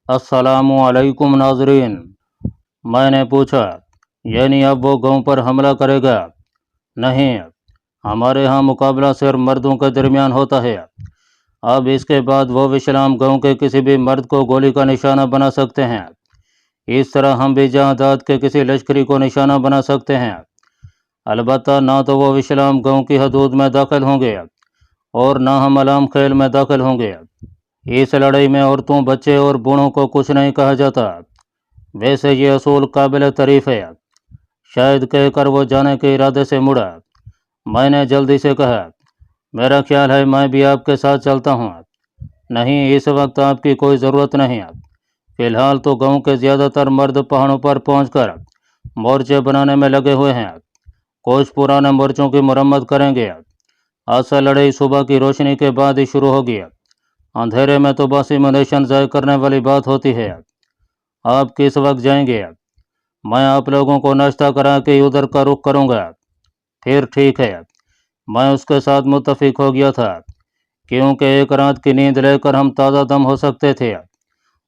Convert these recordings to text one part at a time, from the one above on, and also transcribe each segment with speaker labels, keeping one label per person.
Speaker 1: अस्सलामु अलैकुम नाजरीन। मैंने पूछा, यानी अब वो गांव पर हमला करेगा? नहीं, हमारे यहाँ मुकाबला सिर्फ मर्दों के दरमियान होता है। अब इसके बाद वो इस्लाम गांव के किसी भी मर्द को गोली का निशाना बना सकते हैं। इस तरह हम भी जहादात के किसी लश्करी को निशाना बना सकते हैं। अलबत्ता ना तो वो इस्लाम गांव की हदूद में दाखिल होंगे और ना हम अलाम खेल में दाखिल होंगे। इस लड़ाई में औरतों, बच्चे और बूढ़ों को कुछ नहीं कहा जाता। वैसे ये असूल काबिल तारीफ है। शायद कहकर वो जाने के इरादे से मुड़ा। मैंने जल्दी से कहा, मेरा ख्याल है मैं भी आपके साथ चलता हूँ। नहीं, इस वक्त आपकी कोई ज़रूरत नहीं। फ़िलहाल तो गांव के ज़्यादातर मर्द पहाड़ों पर पहुंचकर मोर्चे बनाने में लगे हुए हैं। कुछ पुराने मोर्चों की मरम्मत करेंगे। असल लड़ाई सुबह की रोशनी के बाद ही शुरू होगी। अंधेरे में तो बस इमुनेशन ज़ाय करने वाली बात होती है। आप किस वक्त जाएंगे? मैं आप लोगों को नाश्ता करा के उधर का रुख करूँगा। फिर ठीक है। मैं उसके साथ मुत्तफिक हो गया था, क्योंकि एक रात की नींद लेकर हम ताज़ा दम हो सकते थे।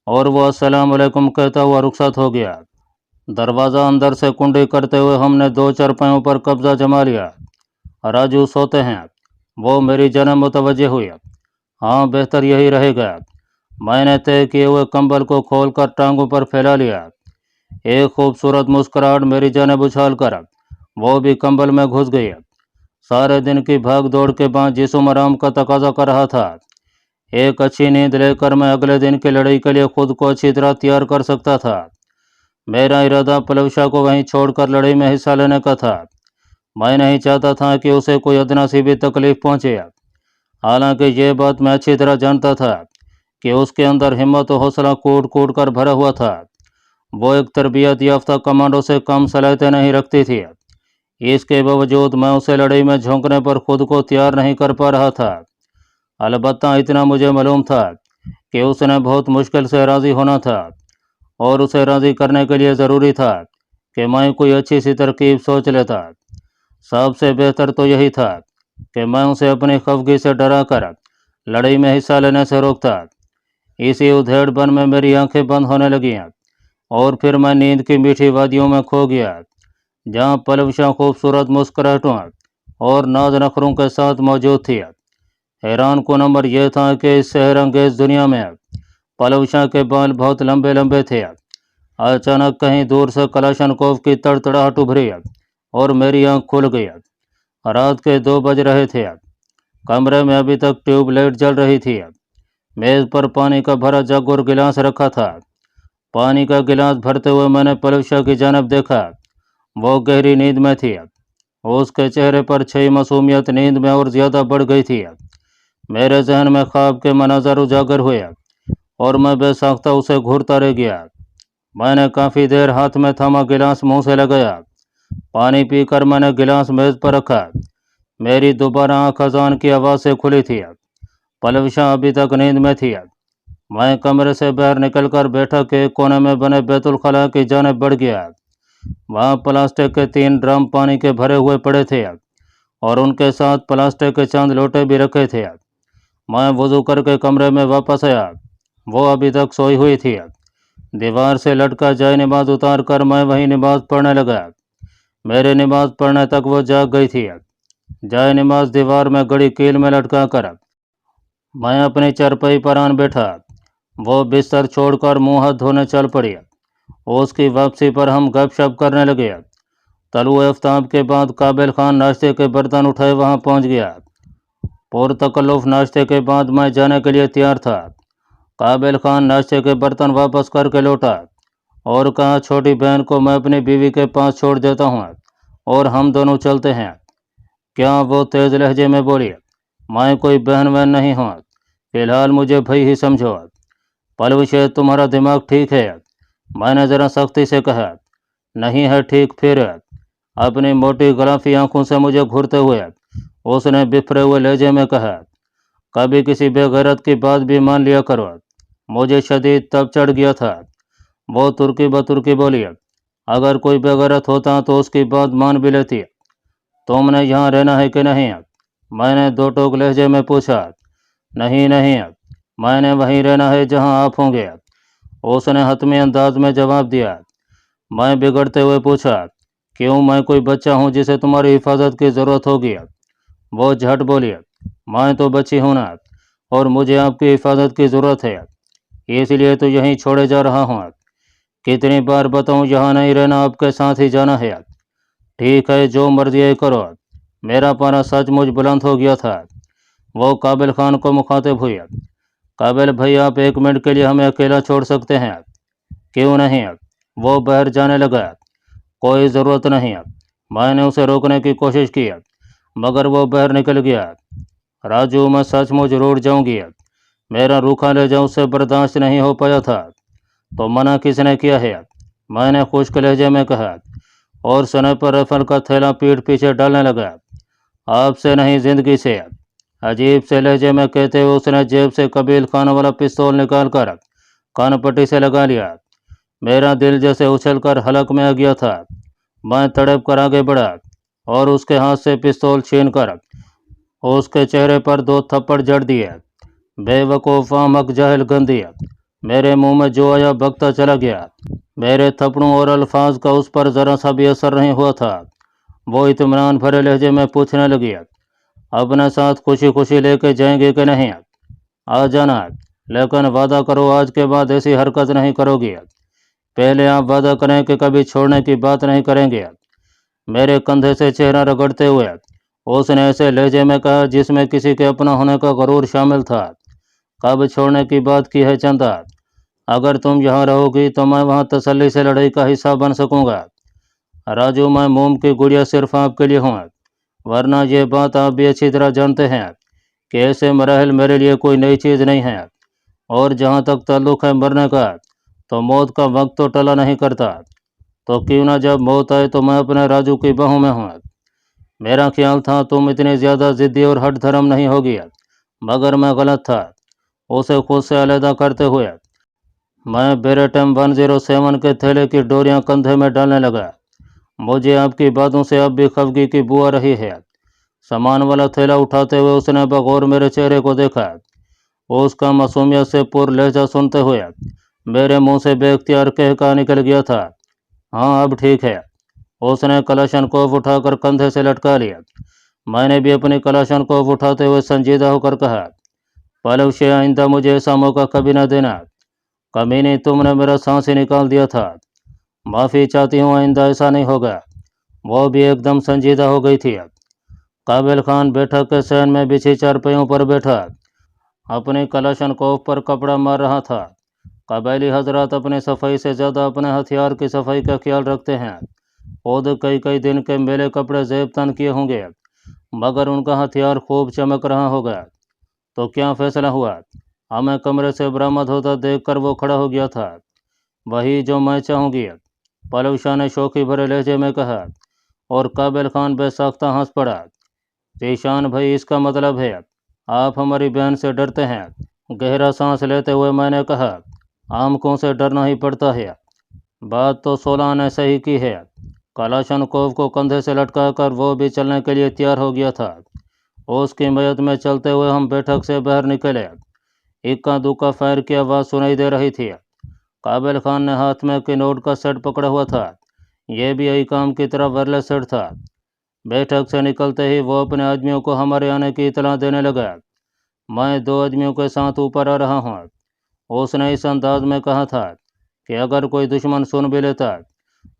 Speaker 1: और वो अस्सलाम वालेकुम कहता हुआ रुखसत हो गया। दरवाज़ा अंदर से कुंडी करते हुए हमने 2 चारपाइयों पर कब्जा जमा लिया। राजू सोते हैं, वो मेरी जानब मुतवज्जे हुई। हाँ, बेहतर यही रहेगा। मैंने तय किए हुए कंबल को खोलकर टांगों पर फैला लिया। एक खूबसूरत मुस्कुराहट मेरी जानब उछाल कर वो भी कंबल में घुस गई। सारे दिन की भाग दौड़ के बाद जिस्म आराम का तकाजा कर रहा था। एक अच्छी नींद लेकर मैं अगले दिन की लड़ाई के लिए खुद को अच्छी तरह तैयार कर सकता था। मेरा इरादा पलवशा को वहीं छोड़कर लड़ाई में हिस्सा लेने का था। मैं नहीं चाहता था कि उसे कोई अदना सी भी तकलीफ पहुंचे। हालांकि ये बात मैं अच्छी तरह जानता था कि उसके अंदर हिम्मत और हौसला कूट कूट कर भरा हुआ था। वो एक तरबियत याफ्ता कमांडो से कम सलाहियतें नहीं रखती थी। इसके बावजूद मैं उसे लड़ाई में झोंकने पर खुद को तैयार नहीं कर पा रहा था। अलबत्ता इतना मुझे मालूम था कि उसने बहुत मुश्किल से राज़ी होना था, और उसे राज़ी करने के लिए ज़रूरी था कि मैं कोई अच्छी सी तरकीब सोच लेता। सबसे बेहतर तो यही था कि मैं उसे अपनी खफगी से डरा कर लड़ाई में हिस्सा लेने से रोकता। इसी उधेड़बन में मेरी आंखें बंद होने लगीं और फिर मैं नींद की मीठी वादियों में खो गया, जहाँ पलवशा खूबसूरत मुस्कुराहटों और नाज नखरों के साथ मौजूद थी। हैरान कुन अमर यह था कि इस शहर अंगेज दुनिया में पलवशा के बाल बहुत लंबे लंबे थे। अचानक कहीं दूर से कलाशनकोव की तड़तड़ाहट उभरी और मेरी आंख खुल गई। रात के 2 बज रहे थे। कमरे में अभी तक ट्यूबलाइट जल रही थी। मेज़ पर पानी का भरा जग और गिलास रखा था। पानी का गिलास भरते हुए मैंने पलवशा की जानब देखा। वो गहरी नींद में थी। उसके चेहरे पर छई मासूमियत नींद में और ज़्यादा बढ़ गई थी। मेरे जहन में ख्वाब के मनाजर उजागर हुए और मैं बेसाख्ता उसे घूरता रह गया। मैंने काफ़ी देर हाथ में थमा गिलास मुंह से लगाया। पानी पीकर मैंने गिलास मेज़ पर रखा। मेरी दोबारा आँख अजान की आवाज़ से खुली थी। पलवशा अभी तक नींद में थी। मैं कमरे से बाहर निकलकर बैठक के कोने में बने बैतुल खला की जानिब बढ़ गया। वहाँ प्लास्टिक के 3 ड्रम पानी के भरे हुए पड़े थे और उनके साथ प्लास्टिक के चंद लोटे भी रखे थे। मैं वज़ू करके कमरे में वापस आया। वो अभी तक सोई हुई थी। दीवार से लटका जाए नमाज उतार कर मैं वहीं नमाज पढ़ने लगा। मेरे नमाज पढ़ने तक वो जाग गई थी। जाए नमाज दीवार में गड़ी कील में लटका कर मैं अपनी चारपाई पर आन बैठा। वो बिस्तर छोड़कर मुंह हाथ धोने चल पड़ी। उसकी वापसी पर हम गपशप करने लगे। तलुए आफ्ताब के बाद काबिल खान नाश्ते के बर्तन उठाए वहां पहुंच गया। पुरतकल्लुफ़ नाश्ते के बाद मैं जाने के लिए तैयार था। काबिल खान नाश्ते के बर्तन वापस करके लौटा और कहा, छोटी बहन को मैं अपनी बीवी के पास छोड़ देता हूँ और हम दोनों चलते हैं। क्या? वो तेज़ लहजे में बोली, मैं कोई बहन वहन नहीं हूँ। फिलहाल मुझे भाई ही समझो। पलवशे, तुम्हारा दिमाग ठीक है? मैंने ज़रा सख्ती से कहा। नहीं है ठीक फिर? अपनी मोटी गलाफी आंखों से मुझे घूरते हुए उसने बिफरे हुए लहजे में कहा, कभी किसी बेगैरत की बात भी मान लिया करो। मुझे शदीद तब चढ़ गया था। वो तुर्की बतुर्की बोली, अगर कोई बेगैरत होता तो उसकी बात मान भी लेती। तुमने यहाँ रहना है कि नहीं? मैंने 2 टोक लहजे में पूछा। नहीं नहीं, मैंने वहीं रहना है जहाँ आप होंगे। उसने हतमी अंदाज में जवाब दिया। मैं बिगड़ते हुए पूछा, क्यों, मैं कोई बच्चा हूँ जिसे तुम्हारी हिफाजत की ज़रूरत होगी? वो झट बोली, मैं तो बच्ची हूँ ना, और मुझे आपकी हिफाजत की ज़रूरत है, इसलिए तो यहीं छोड़े जा रहा हूँ। कितनी बार बताऊँ, यहाँ नहीं रहना, आपके साथ ही जाना है। ठीक है, जो मर्जी है करो। मेरा पारा सचमुच बुलंद हो गया था। वो काबिल खान को मुखातिब हुई, काबिल भाई, आप 1 मिनट के लिए हमें अकेला छोड़ सकते हैं? क्यों नहीं? वो बाहर जाने लगा। कोई ज़रूरत नहीं। मैंने उसे रोकने की कोशिश की, मगर वो बाहर निकल गया। राजू, मैं सचमुच रूठ जाऊंगी। मेरा रूखा लहजा उससे बर्दाश्त नहीं हो पाया था। तो मना किसने किया है? मैंने खुश्क लहजे में कहा, और सने पर रफल का थैला पीठ पीछे डालने लगा। आपसे नहीं, जिंदगी से। अजीब से लहजे में कहते हुए उसने जेब से कबील खान वाला पिस्तौल निकाल कर कान पट्टी से लगा लिया। मेरा दिल जैसे उछलकर हलक में आ गया था। मैं तड़प कर आगे बढ़ा और उसके हाथ से पिस्तौल छीन कर उसके चेहरे पर 2 थप्पड़ जड़ दिए। बेवकूफ़, आमक, जाहिल, गंदी। मेरे मुंह में जो आया बकता चला गया। मेरे थप्पड़ों और अल्फाज का उस पर ज़रा सा भी असर नहीं हुआ था। वो इत्मीनान भरे लहजे में पूछने लगी, अपने साथ खुशी खुशी लेके जाएंगे कि नहीं? आ जाना, लेकिन वादा करो आज के बाद ऐसी हरकत नहीं करोगी। पहले आप वादा करें कि कभी छोड़ने की बात नहीं करेंगे। मेरे कंधे से चेहरा रगड़ते हुए उसने ऐसे लहजे में कहा जिसमें किसी के अपना होने का गरूर शामिल था। कब छोड़ने की बात की है चंदा? अगर तुम यहाँ रहोगी तो मैं वहाँ तसल्ली से लड़ाई का हिस्सा बन सकूंगा। राजू, मैं मोम की गुड़िया सिर्फ आपके लिए हूँ, वरना ये बात आप भी अच्छी तरह जानते हैं कि ऐसे मराहल मेरे लिए कोई नई चीज़ नहीं है। और जहाँ तक ताल्लुक़ है मरने का, तो मौत का वक्त तो टला नहीं करता। तो क्यों ना जब मौत आए तो मैं अपने राजू की बाहों में हूँ। मेरा ख्याल था तुम इतनी ज़्यादा ज़िद्दी और हठ धर्म नहीं होगी, मगर मैं गलत था। उसे खुद से अलहदा करते हुए मैं बेरेटम 107 के थैले की डोरियां कंधे में डालने लगा। मुझे आपकी बातों से अब भी खफगी की बू आ रही है। सामान वाला थैला उठाते हुए उसने बगौर मेरे चेहरे को देखा। उसका मासूमियत से पुर लहजा सुनते हुए मेरे मुंह से बेख्तियार कहका निकल गया था, हाँ अब ठीक है। उसने कलाशनकोव उठाकर कंधे से लटका लिया। मैंने भी अपनी कलाशनकोव उठाते हुए संजीदा होकर कहा, पलव से आइंदा मुझे ऐसा मौका कभी न देना। कमीने, तुमने मेरा सांस ही निकाल दिया था। माफ़ी चाहती हूँ, आइंदा ऐसा नहीं होगा। वो भी एकदम संजीदा हो गई थी। काबिल खान बैठक के सहन में बिछी चारपाइयों पर बैठा अपने कलाशनकोव पर कपड़ा मार रहा था। कबायली हजरात अपने सफाई से ज़्यादा अपने हथियार की सफाई का ख्याल रखते हैं। खुद कई कई दिन के मेले कपड़े जेब तन किए होंगे, मगर उनका हथियार खूब चमक रहा होगा। तो क्या फैसला हुआ? हमें कमरे से बरामद होता देखकर वो खड़ा हो गया था। वही जो मैं चाहूँगी, पलव शाह ने शौकी भरे लहजे में कहा, और काबिल खान बेसाख्ता हंस पड़ा। जीशान भाई, इसका मतलब है आप हमारी बहन से डरते हैं? गहरा सांस लेते हुए मैंने कहा, आमकों से डरना ही पड़ता है। बात तो 16 ने सही की है। कलाशनकोव को कंधे से लटकाकर वो भी चलने के लिए तैयार हो गया था। उसकी मदद में चलते हुए हम बैठक से बाहर निकले। इक्का दुक्का फायर की आवाज़ सुनाई दे रही थी। काबिल खान ने हाथ में किनोट का सेट पकड़ा हुआ था। यह भी यही काम की तरह वायरलेस सेट था। बैठक से निकलते ही वो अपने आदमियों को हमारे आने की इतला देने लगा। मैं 2 आदमियों के साथ ऊपर आ रहा हूँ। उसने इस अंदाज में कहा था कि अगर कोई दुश्मन सुन भी लेता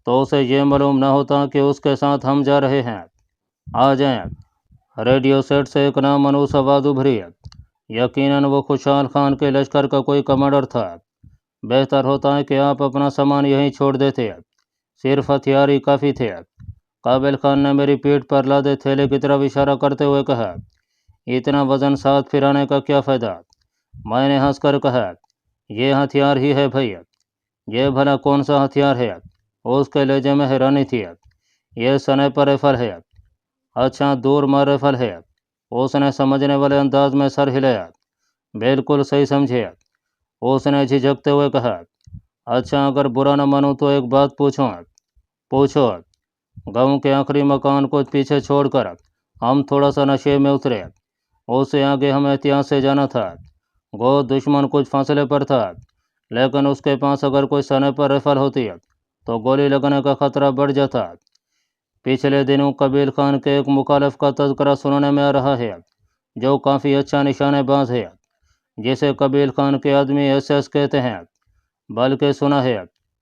Speaker 1: तो उसे ये मालूम न होता कि उसके साथ हम जा रहे हैं। आ जाएं। रेडियो सेट से एक नामनूस आवाज़ उभरी। यकीनन वो खुशहाल खान के लश्कर का कोई कमांडर था। बेहतर होता है कि आप अपना सामान यहीं छोड़ देते, सिर्फ हथियार ही काफ़ी थे। काबिल खान ने मेरी पीठ पर लादे थैले की तरफ इशारा करते हुए कहा, इतना वजन साथ फिराने का क्या फ़ायदा? मैंने हंसकर कहा, ये हथियार ही है भैया। ये भला कौन सा हथियार है? उसके लहजे में हैरानी थी। यह स्नाइपर राइफल है। अच्छा, दूर मार राइफल है। उसने समझने वाले अंदाज में सर हिलाया। बिल्कुल सही समझे। उसने झिझकते हुए कहा, अच्छा अगर बुरा न मानूं तो एक बात पूछूं? पूछो। गांव के आखिरी मकान को पीछे छोड़कर हम थोड़ा सा नशे में उतरे। उससे आगे हमें एहतियात से जाना था। गो दुश्मन कुछ फासले पर था, لیکن اس کے پاس اگر کوئی سنیپر رائفل ہوتی ہے تو گولی لگنے کا خطرہ بڑھ جاتا ہے۔ پچھلے دنوں قبیل خان کے ایک مخالف کا تذکرہ سننے میں آ رہا ہے جو کافی اچھا نشانے باز ہے، جسے قبیل خان کے آدمی ایس کہتے ہیں۔ بلکہ سنا ہے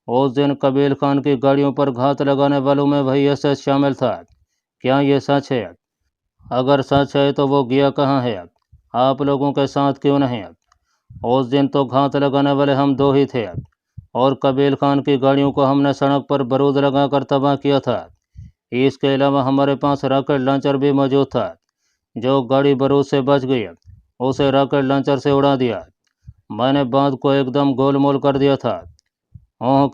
Speaker 1: اس دن قبیل خان کی گاڑیوں پر گھات لگانے والوں میں وہی ایس شامل تھا۔ کیا یہ سچ ہے؟ اگر سچ ہے تو وہ گیا کہاں ہے؟ آپ لوگوں کے ساتھ کیوں نہیں؟ اس دن تو گھات لگانے والے ہم دو ہی تھے، اور قبیل خان کی گاڑیوں کو ہم نے سڑک پر بارود لگا کر تباہ کیا تھا۔ اس کے علاوہ ہمارے پاس راکٹ لانچر بھی موجود تھا۔ جو گاڑی بارود سے بچ گئی اسے راکٹ لانچر سے اڑا دیا۔ میں نے بات کو ایک دم گول مول کر دیا تھا۔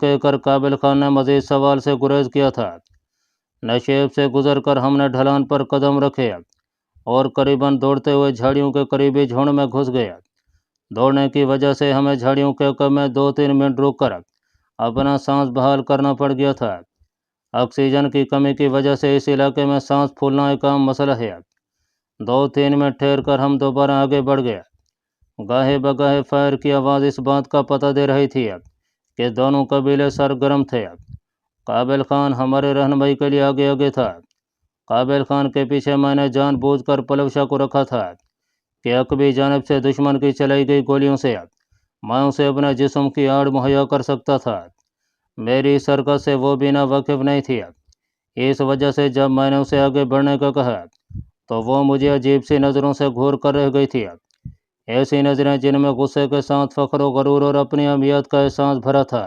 Speaker 1: کہہ کر قابل خان نے مزید سوال سے گریز کیا تھا۔ نشیب سے گزر کر ہم نے ڈھلان پر قدم رکھے اور قریباً دوڑتے ہوئے جھاڑیوں کے قریبی جھنڈ میں گھس گئے۔ دوڑنے کی وجہ سے ہمیں جھاڑیوں کے کم میں 2-3 منٹ رک کر اپنا سانس بحال کرنا پڑ گیا تھا۔ آکسیجن کی کمی کی وجہ سے اس علاقے میں سانس پھولنا ایک عام مسئلہ ہے۔ 2-3 منٹ ٹھہر کر ہم دوبارہ آگے بڑھ گئے۔ گاہے بگاہے فائر کی آواز اس بات کا پتہ دے رہی تھی کہ دونوں قبیلے سرگرم تھے۔ قابل خان ہمارے رہنمائی کے لیے آگے آگے تھا۔ قابل خان کے پیچھے میں نے جان بوجھ کر پلوشا کو رکھا تھا کہ عقبی جانب سے دشمن کی چلائی گئی گولیوں سے میں اسے اپنے جسم کی آڑ مہیا کر سکتا تھا۔ میری اس حرکت سے وہ بھی نا واقف نہیں تھی۔ اس وجہ سے جب میں نے اسے آگے بڑھنے کا کہا تو وہ مجھے عجیب سی نظروں سے گھور کر رہ گئی تھی۔ ایسی نظریں جن میں غصے کے ساتھ فخر و غرور اور اپنی اہمیت کا احساس بھرا تھا۔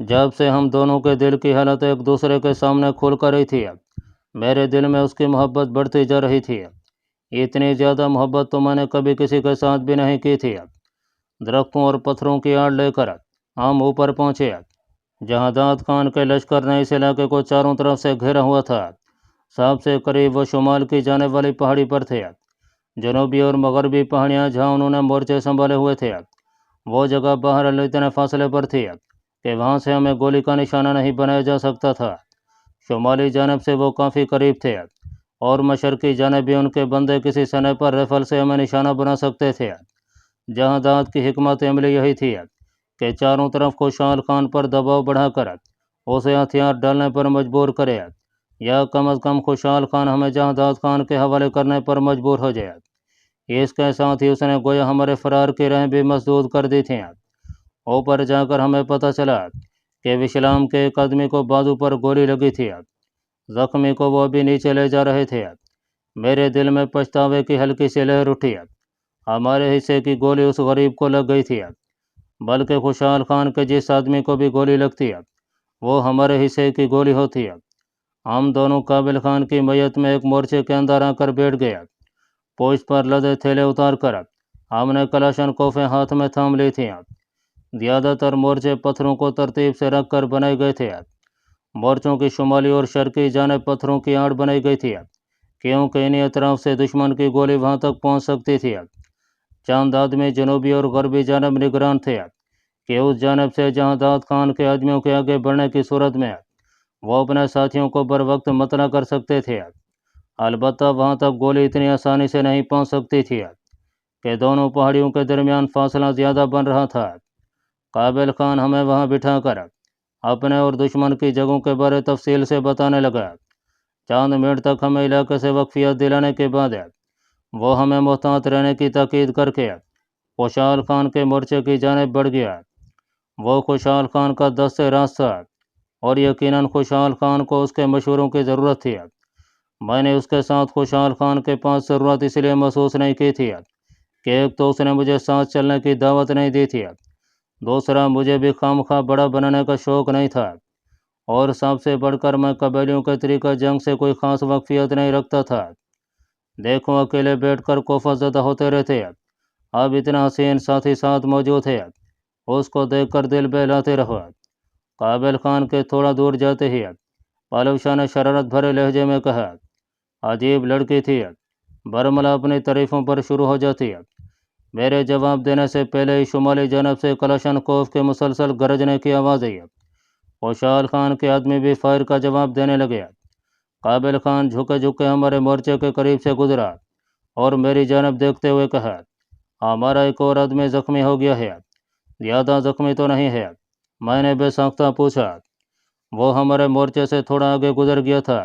Speaker 1: جب سے ہم دونوں کے دل کی حالت ایک دوسرے کے سامنے کھل کر رہی تھی میرے دل میں اس کی محبت بڑھتی جا رہی تھی۔ اتنی زیادہ محبت تو میں نے کبھی کسی کے ساتھ بھی نہیں کی تھی۔ درختوں اور پتھروں کی آڑ لے کر ہم اوپر پہنچے جہاں داد خان کے لشکر نے اس علاقے کو چاروں طرف سے گھیرا ہوا تھا۔ سب سے قریب وہ شمال کی جانب والی پہاڑی پر تھے۔ جنوبی اور مغربی پہاڑیاں جہاں انہوں نے مورچے سنبھالے ہوئے تھے وہ جگہ باہر اتنے فاصلے پر تھی کہ وہاں سے ہمیں گولی کا نشانہ نہیں بنایا جا سکتا تھا۔ شمالی جانب سے وہ کافی قریب تھے اور مشرقی جانب بھی ان کے بندے کسی سنیپر رائفل سے ہمیں نشانہ بنا سکتے تھے۔ جہاں داد کی حکمت عملی یہی تھی کہ چاروں طرف خوشحال خان پر دباؤ بڑھا کر اسے ہتھیار ڈالنے پر مجبور کرے یا کم از کم خوشحال خان ہمیں جہاں داد خان کے حوالے کرنے پر مجبور ہو جائے۔ اس کے ساتھ ہی اس نے گویا ہمارے فرار کی راہیں بھی مسدود کر دی تھیں۔ اوپر جا کر ہمیں پتہ چلا کہ وشلام کے ایک آدمی کو بازو پر گولی لگی تھی۔ زخمی کو وہ ابھی نیچے لے جا رہے تھے۔ میرے دل میں پچھتاوے کی ہلکی سی لہر اٹھی۔ ہمارے حصے کی گولی اس غریب کو لگ گئی تھی، بلکہ خوشحال خان کے جس آدمی کو بھی گولی لگتی وہ ہمارے حصے کی گولی ہوتی۔ ہم دونوں قابل خان کی میت میں ایک مورچے کے اندر آ کر بیٹھ گئے۔ پوچھ پر لدے تھیلے اتار کر ہم نے کلاشن کوفیں ہاتھ میں تھام لی تھیں۔ زیادہ تر مورچے پتھروں کو ترتیب سے رکھ کر بنائے گئے تھے۔ مورچوں کی شمالی اور شرقی جانب پتھروں کی آڑ بنائی گئی تھی کیونکہ انہی اطراف سے دشمن کی گولی وہاں تک پہنچ سکتی تھی۔ چند آدمی جنوبی اور غربی جانب نگران تھے کہ اس جانب سے جہاں داد خان کے آدمیوں کے آگے بڑھنے کی صورت میں وہ اپنے ساتھیوں کو بر وقت مطلع کر سکتے تھے۔ البتہ وہاں تک گولی اتنی آسانی سے نہیں پہنچ سکتی تھی کہ دونوں پہاڑیوں کے درمیان فاصلہ زیادہ بن رہا تھا۔ قابل خان ہمیں وہاں بٹھا کر اپنے اور دشمن کی جگہوں کے بارے تفصیل سے بتانے لگا۔ چند منٹ تک ہمیں علاقے سے واقفیت دلانے کے بعد وہ ہمیں محتاط رہنے کی تاکید کر کے خوشحال خان کے مورچے کی جانب بڑھ گیا۔ وہ خوشحال خان کا دست راست تھا اور یقیناً خوشحال خان کو اس کے مشوروں کی ضرورت تھی۔ میں نے اس کے ساتھ خوشحال خان کے پاس ضرورت اس لیے محسوس نہیں کی تھی کہ ایک تو اس نے مجھے ساتھ چلنے کی دعوت نہیں دی تھی، دوسرا مجھے بھی خواہ بڑا بنانے کا شوق نہیں تھا، اور سب سے بڑھ کر میں قبیلیوں کے طریقہ جنگ سے کوئی خاص واقفیت نہیں رکھتا تھا۔ دیکھو اکیلے بیٹھ کر خوف زدہ ہوتے رہتے، اب اتنا حسین ساتھی ساتھ موجود ہے، اس کو دیکھ کر دل بہلاتے رہو۔ قابل خان کے تھوڑا دور جاتے ہی پالوشا نے شرارت بھرے لہجے میں کہا، عجیب لڑکی تھی، برملا اپنی تعریفوں پر شروع ہو جاتی۔ میرے جواب دینے سے پہلے ہی شمالی جانب سے کلاشن کوف کے مسلسل گرجنے کی آواز آئی۔ خوشحال خان کے آدمی بھی فائر کا جواب دینے لگے۔ قابل خان جھکے جھکے ہمارے مورچے کے قریب سے گزرا اور میری جانب دیکھتے ہوئے کہا، ہمارا ایک اور آدمی زخمی ہو گیا ہے، ज़्यादा जख्मी तो नहीं है? मैंने बेसाख्ता पूछा। वो हमारे मोर्चे से थोड़ा आगे गुजर गया था,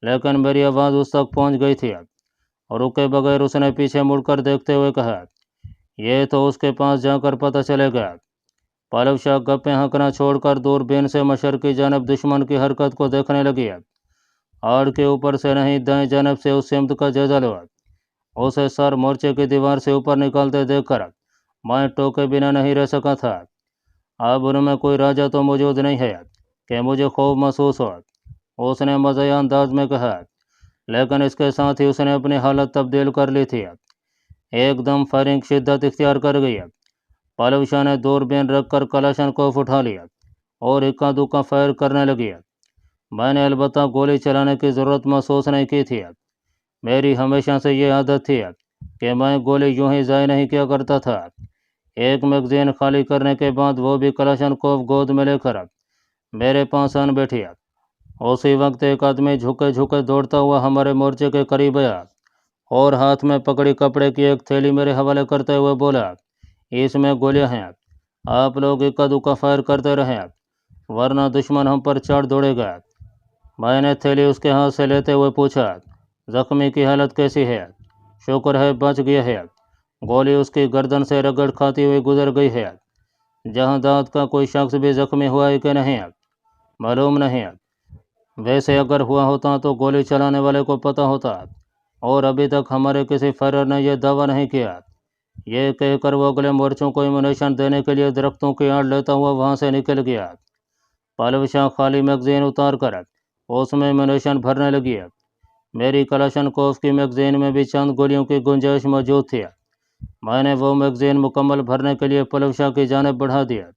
Speaker 1: लेकिन मेरी आवाज़ उस तक पहुंच गई थी। और रुके बगैर उसने पीछे मुड़कर देखते हुए कहा, ये तो उसके पास जाकर पता चलेगा। पालव शाह गप्पे हाँकना छोड़कर दूरबीन से मशरकी जानब दुश्मन की हरकत को देखने लगी। आड़ के ऊपर से नहीं, दाएं जानब से उस सिमत का जायजा लो। उसे सर मोर्चे की दीवार से ऊपर निकलते देखकर मैं टोके बिना नहीं रह सका था। अब उनमें कोई राजा तो मौजूद नहीं है कि मुझे खौफ महसूस हो, उसने मज़ाया अंदाज में कहा। लेकिन इसके साथ ही उसने अपनी हालत तब्दील कर ली थी। एकदम फायरिंग शिद्दत इख्तियार कर गई। पालव शाह ने दूरबीन रखकर कलाशनकोफ उठा लिया और इक्का दुक्का फायर करने लगी। मैंने अलबत्ता गोली चलाने की ज़रूरत महसूस नहीं की थी। मेरी हमेशा से ये आदत थी कि मैं गोली यूं ही ज़ाय नहीं किया करता था। एक मैगज़ीन खाली करने के बाद वो भी कलाशनकोफ गोद में लेकर मेरे पास आन बैठी। उसी वक्त एक आदमी झुके झुके दौड़ता हुआ हमारे मोर्चे के करीब आया और हाथ में पकड़ी कपड़े की एक थैली मेरे हवाले करते हुए बोला, इसमें गोलियां हैं, आप लोग इक्का दुक्का फायर करते रहें, वरना दुश्मन हम पर चढ़ दौड़ेगा। मैंने थैली उसके हाथ से लेते हुए पूछा, जख्मी की हालत कैसी है? शुक्र है बच गया है। गोली उसकी गर्दन से रगड़ खाती हुई गुजर गई है। जहां दांत का कोई शख्स भी जख्मी हुआ है कि नहीं मालूम नहीं। वैसे अगर हुआ होता तो गोली चलाने वाले को पता होता, और अभी तक हमारे किसी फायरर ने यह दावा नहीं किया। ये कहकर वो अगले मोर्चों को इम्यूनेशन देने के लिए दरख्तों की आड़ लेता हुआ वहां से निकल गया। पालव शाह खाली मैगजीन उतार कर उसमें इम्यूनेशन भरने लगी। मेरी कलाशनकोफ की मैगजीन में भी चंद गोलियों की गुंजाइश मौजूद थी। मैंने वो मैगजीन मुकम्मल भरने के लिए पालव शाह की जानिब बढ़ा दिया।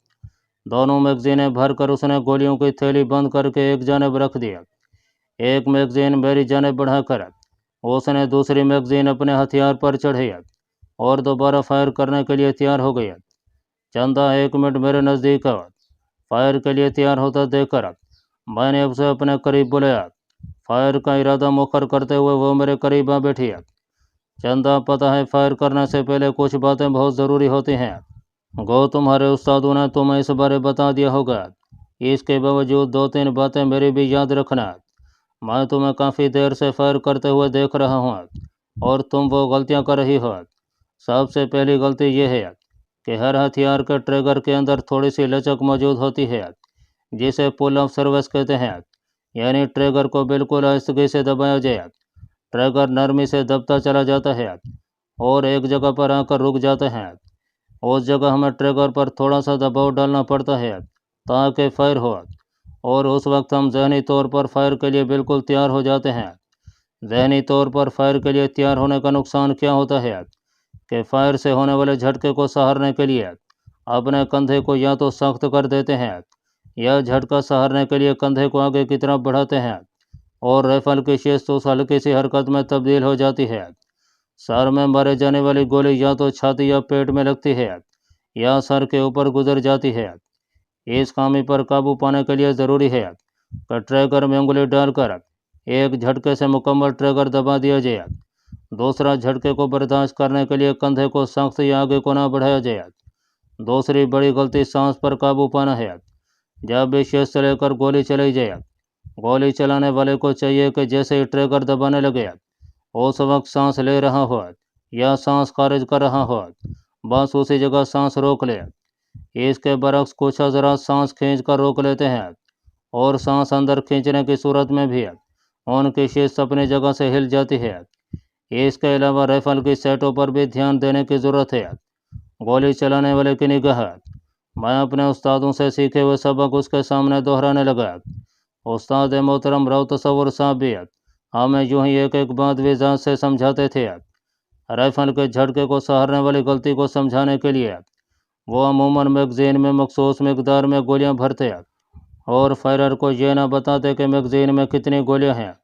Speaker 1: दोनों मैगजीनें भरकर उसने गोलियों की थैली बंद करके एक जानिब रख दिया। एक मैगजीन मेरी जानिब बढ़ाकर उसने दूसरी मैगजीन अपने हथियार पर चढ़ाई और दोबारा फायर करने के लिए तैयार हो गया। चंदा 1 मिनट मेरे नज़दीक आया। फायर के लिए तैयार होता देखकर मैंने उसे अपने करीब बुलाया। फायर का इरादा मुखर करते हुए वो मेरे करीब आ बैठी। चंदा, पता है फायर करने से पहले कुछ बातें बहुत ज़रूरी होती हैं। गो तुम्हारे उस्तादों ने तुम्हें इस बारे बता दिया होगा। इसके बावजूद 2-3 बातें मेरी भी याद रखना। मैं तुम्हें काफ़ी देर से फायर करते हुए देख रहा हूँ और तुम वो गलतियाँ कर रही हो। सबसे पहली गलती यह है कि हर हथियार के ट्रिगर के अंदर थोड़ी सी लचक मौजूद होती है, जिसे पुल ऑफ सर्विस कहते हैं। यानी ट्रिगर को बिल्कुल आहिस्तगी से दबाया जाए। ट्रिगर नरमी से दबता चला जाता है और एक जगह पर आकर रुक जाता है। उस जगह हमें ट्रिगर पर थोड़ा सा दबाव डालना पड़ता है ताकि फायर हो, और उस वक्त हम जहनी तौर पर फायर के लिए बिल्कुल तैयार हो जाते हैं। जहनी तौर पर फायर के लिए तैयार होने का नुकसान क्या होता है कि फायर से होने वाले झटके को सहारने के लिए अपने कंधे को या तो सख्त कर देते हैं या झटका सहारने के लिए कंधे को आगे की तरफ बढ़ाते हैं और राइफल की शिस्त उस हल्की सी हरकत में तब्दील हो जाती है। सर में मारे जाने वाली गोली या तो छाती या पेट में लगती है या सर के ऊपर गुजर जाती है। इस खामी पर काबू पाने के लिए ज़रूरी है कि ट्रिगर में उंगली डालकर एक झटके से मुकम्मल ट्रिगर दबा दिया जाए। दूसरा, झटके को बर्दाश्त करने के लिए कंधे को सख्त या आगे को ना बढ़ाया जाए। दूसरी बड़ी गलती सांस पर काबू पाना है। जब भी शेष से लेकर गोली चलाई जाए, गोली चलाने वाले को चाहिए कि जैसे ही ट्रिगर दबाने लगे उस वक्त सांस ले रहा हो या सांस खारिज कर रहा हो, बस उसी जगह सांस रोक ले। इसके बरक्स कुछ हज़रात सांस खींच कर रोक लेते हैं और सांस अंदर खींचने की सूरत में भी उनकी शीश अपनी जगह से हिल जाती है। इसके अलावा राइफल की सेटों पर भी ध्यान देने की ज़रूरत है। गोली चलाने वाले की निगाह मैं अपने उस्तादों से सीखे हुए सबक उसके सामने दोहराने लगा। उस्ताद मोहतरम राव तसव्वुर साहब भी हमें यूं ही एक एक बात विजात से समझाते थे। राइफल के झटके को सहारने वाली गलती को समझाने के लिए वो अमूमन मैगजीन में मखसूस मकदार में गोलियां भरते और फायरर को ये ना बताते कि मैगजीन में कितनी गोलियां हैं।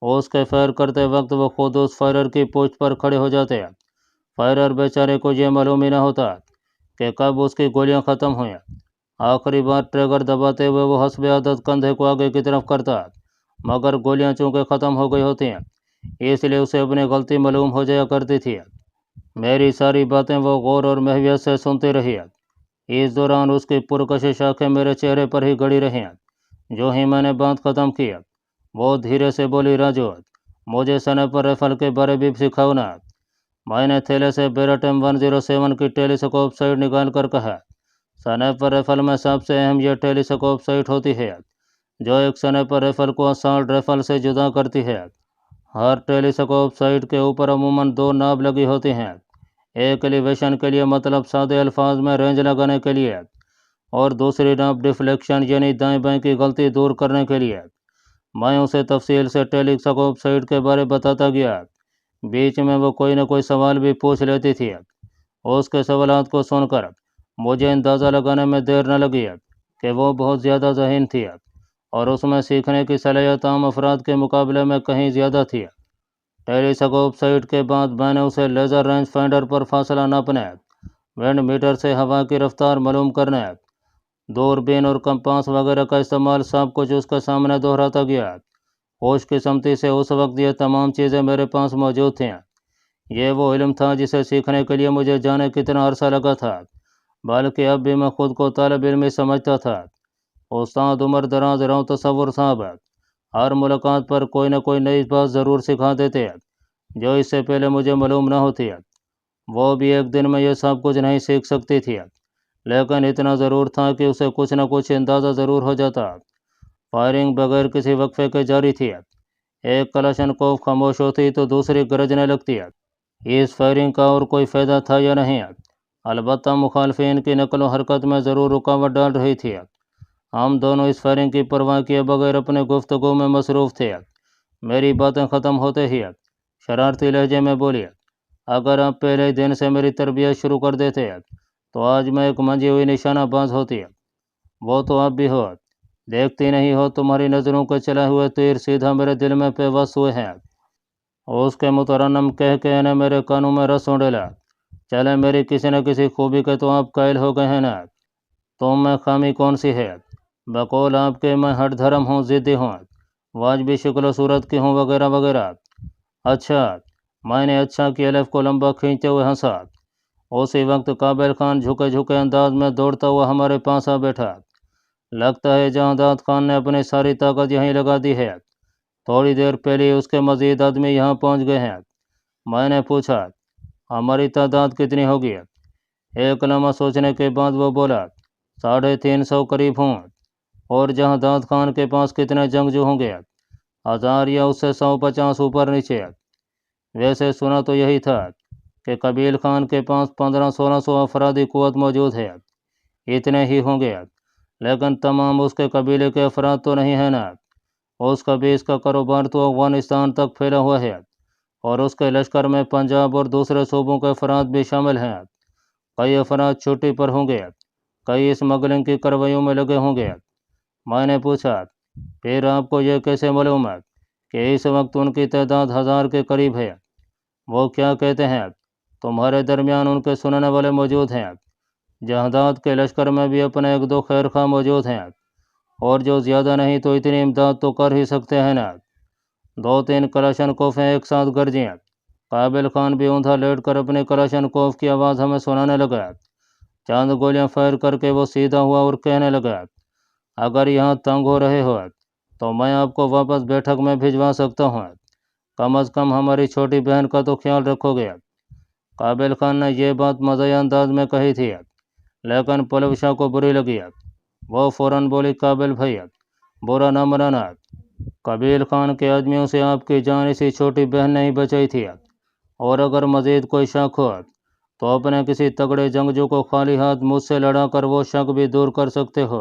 Speaker 1: उसके फायर करते वक्त वो खुद उस फायरर की पोस्ट पर खड़े हो जाते। फायरर बेचारे को ये मालूम ही ना होता कि कब उसकी गोलियां ख़त्म हुई। आखिरी बार ट्रिगर दबाते हुए वो हस्ब आदत कंधे को आगे की तरफ करता, मगर गोलियां चूँकि ख़त्म हो गई होती हैं इसलिए उसे अपनी गलती मालूम हो जाया करती थी। मेरी सारी बातें वो गौर और महवियत से सुनती रही। इस दौरान उसकी पुरकशिश आंखें मेरे चेहरे पर ही गड़ी रहीं। जो ही मैंने बात ख़त्म की, वो धीरे से बोली, राजू, मुझे स्नाइपर राइफल के बारे भी सिखाओ ना। मैंने थैले से बेराटम 107 की टेलीस्कोप साइट निकाल कर कहा, स्नाइपर राइफल में सबसे अहम यह टेलीस्कोप साइट होती है, जो एक स्नाइपर राइफल को असॉल्ट राइफल से जुदा करती है। हर टेलीस्कोप साइट के ऊपर अमूमन 2 नाब लगी होती हैं, एक एलिवेशन के लिए, मतलब सादे अल्फाज में रेंज लगाने के लिए, और दूसरी नाब डिफ्लेक्शन यानी दाएं बाएं की गलती दूर करने के लिए। मैं उसे तफसील से टेलीस्कोप साइट के बारे बताता गया। बीच में वो कोई न कोई सवाल भी पूछ लेती थी। उसके सवालात को सुनकर मुझे अंदाज़ा लगाने में देर न लगी कि वो बहुत ज़्यादा ज़हीन थी और उसमें सीखने की सलाहियत आम अफराद के मुकाबले में कहीं ज़्यादा थी। टेलीस्कोप साइट के बाद मैंने उसे लेज़र रेंज फाइंडर पर फासला नापने, विंड मीटर से हवा की रफ्तार मालूम करने, दूरबीन और कंपास वगैरह का इस्तेमाल, सब कुछ उसके सामने दोहराता गया। खुशकिस्मती से उस वक्त ये तमाम चीज़ें मेरे पास मौजूद थीं। ये वो इल्म था जिसे सीखने के लिए मुझे जाने कितना अरसा लगा था, बल्कि अब भी मैं खुद को तालिब इल्म ही समझता था। उस्ताद उम्र दराज रहो तसव्वुर साहब हर मुलाकात पर कोई न कोई नई बात ज़रूर सिखा देते जो इससे पहले मुझे मालूम न होती। वो भी एक दिन में यह सब कुछ नहीं सीख सकती थी, लेकिन इतना ज़रूर था कि उसे कुछ न कुछ अंदाज़ा ज़रूर हो जाता। फायरिंग बगैर किसी वक्फे के जारी थी। एक कलाशनकोव खामोश होती तो दूसरी गरजने लगती। इस फायरिंग का और कोई फ़ायदा था या नहीं, अलबत्ता मुखालफिन की नकल व हरकत में ज़रूर रुकावट डाल रही थी। हम दोनों इस फायरिंग की परवाह किए बगैर अपने गुफ्तगू में मसरूफ़ थे। मेरी बातें ख़त्म होते ही शरारती लहजे में बोली, अगर आप पहले ही दिन से मेरी तरबियत शुरू कर देते तो आज मैं एक मंजी हुई निशाना बाज होती। वो तो आप भी हो, देखती नहीं हो, तुम्हारी नज़रों के चले हुए तीर सीधा मेरे दिल में पेवस्त हुए हैं। उसके मुतरन्नम कह के ने मेरे कानों में रस उंडेला, चले मेरी किसी न किसी खूबी के तो आप कायल हो गए हैं ना। तुम में खामी कौन सी है? बकौल आपके मैं हट धर्म हूँ, ज़िद्दी हूँ, वाजबी शक्ल सूरत की हूँ, वगैरह वगैरह। अच्छा, मैंने अच्छा की अलफ को लंबा खींचते हुए हंसा। उसी वक्त काबिल खान झुके झुके अंदाज में दौड़ता हुआ हमारे पास आ बैठा। लगता है जहांदाद खान ने अपनी सारी ताकत यहीं लगा दी है। थोड़ी देर पहले उसके मज़ीद आदमी यहाँ पहुँच गए हैं। मैंने पूछा, हमारी तादाद कितनी होगी? एक लम्हा सोचने के बाद वो बोला, 350 करीब हों। और जहांदाद खान के पास कितने जंगजू होंगे? 1000 या उससे 150 ऊपर नीचे। वैसे सुना तो यही था कि कबील खान के पास 1500-1600 अफरादी कुव्वत मौजूद है। इतने ही होंगे, लेकिन तमाम उसके कबीले के अफराद तो नहीं है ना। उसका भी इसका कारोबार तो अफगानिस्तान तक फैला हुआ है और उसके लश्कर में पंजाब और दूसरे सूबों के अफराद भी शामिल हैं। कई अफराद छुट्टी पर होंगे, कई स्मगलिंग की कार्रवाइयों में लगे होंगे। मैंने पूछा, फिर आपको यह कैसे मालूम है कि इस वक्त उनकी तादाद 1000 के करीब है? वो क्या कहते हैं, तुम्हारे दरमियान उनके सुनने वाले मौजूद हैं। जहादाद के लश्कर में भी अपने 1-2 खैर खा मौजूद हैं, और जो ज़्यादा नहीं तो इतनी इमदाद तो कर ही सकते हैं ना। 2-3 कलाशनकोफ़ें एक साथ गरजीं। काबिल खान भी ऊंधा लेट कर अपनी कलाशनकोफ की आवाज़ हमें सुनाने लगा। चंद गोलियां फायर करके वो सीधा हुआ और कहने लगा, अगर यहाँ तंग हो रहे हो तो मैं आपको वापस बैठक में भिजवा सकता हूँ। कम अज़ कम हमारी छोटी बहन का तो ख्याल रखोगे। काबिल खान ने यह बात मज़ाया अंदाज में कही थी, लेकिन पलव शाह को बुरी लगी। वो फ़ौरन बोली, काबिल भाई, बुरा न मनाना। कबील खान के आदमियों से आपकी जान इसी छोटी बहन ने ही बचाई थी, और अगर मज़ीद कोई शक हो तो अपने किसी तगड़े जंगजू को खाली हाथ मुझसे लड़ा कर वो शक भी दूर कर सकते हो।